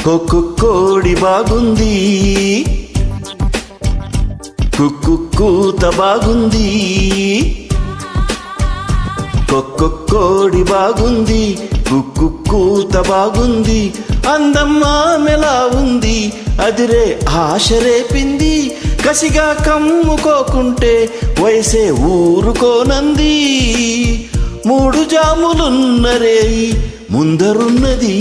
కోడి బాగుంది, కూత బాగుంది, కోడి బాగుంది, కూత బాగుంది, అందం ఆమెలా ఉంది, అదిరే ఆశ రేపింది, కసిగా కమ్ముకోకుంటే వయసే ఊరుకోనంది, 3 జాములున్న రేయి ముందరున్నది.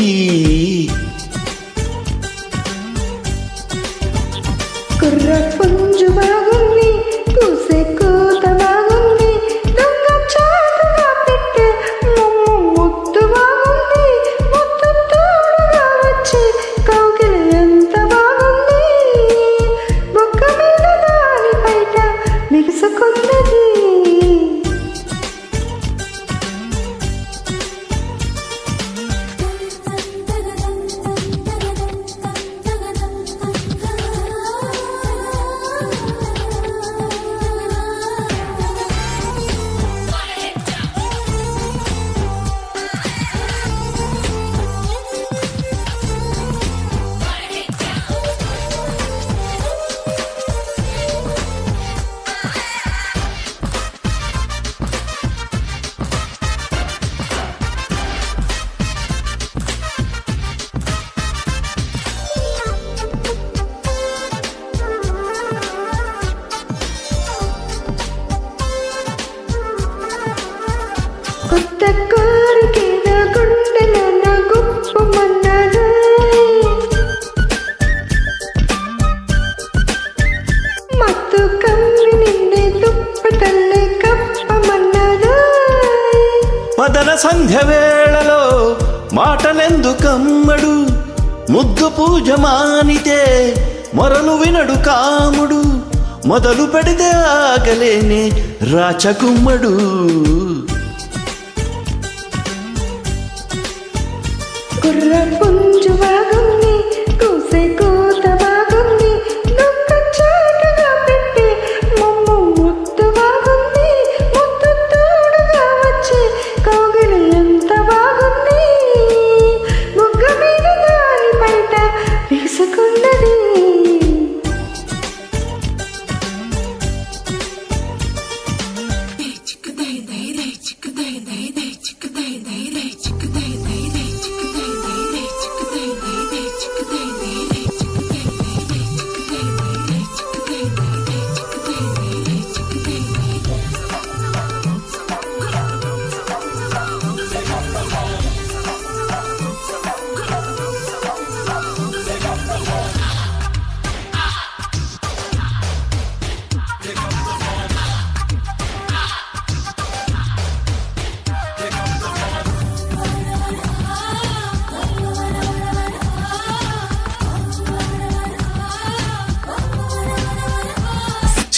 కుర్ర పుంజు బాగుంది, కూసే కూత బాగుంది, దొంగ చాటుగా పెట్టే ముద్దు బాగుంది, ముద్దు తోడుగా వచ్చే కౌగిలి ఎంత బాగుంది, బొక్క మీద దాని బయట బిగుసుకున్నది. కొత్త కోరికేదో గుండెలో నా గుప్పమన్నది, మత్తు కమ్మి నిండే దుప్పటల్లే కప్పమన్నది. మదన సంధ్య వేళలో మాటలెందుకమ్మడు, ముద్దు పూజ మానితే మొరలు వినడు కాముడు, మొదలు పెడితే ఆగలేని రాచకుమ్మడు. కుర్ర పుంజు బాగుంది, కూసే కూత బాగుంది, దొంగ చాటుగా పెట్టే ముద్దు బాగుంది, ముద్దు తోడుగా వచ్చే కౌగిలి ఎంత బాగుంది, బుగ్గ మీద దాని బయట వేసుకున్నది.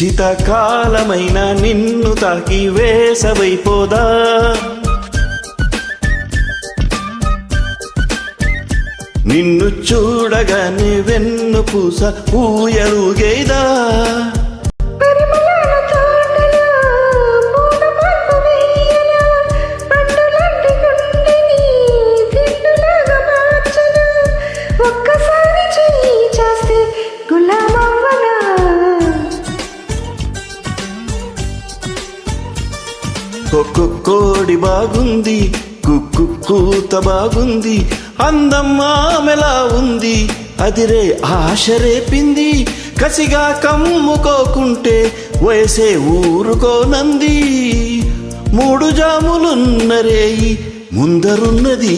శీతాకాలమైన నిన్ను తాకి వేసవైపోదా, నిన్ను చూడగానే వెన్ను పూస ఊయలుగేదా, ఒక్కసారి చెయ్యి చేస్తే గులామవ్వనా. కోడి బాగుంది, కూత బాగుంది, అందం ఆమెలా ఉంది, అదిరే ఆశ రేపింది, కసిగా కమ్ముకోకుంటే వయసే ఊరుకోనంది, 3 జాములున్న రేయి ముందరున్నది.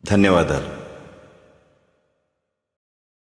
ధన్యవాదాలు.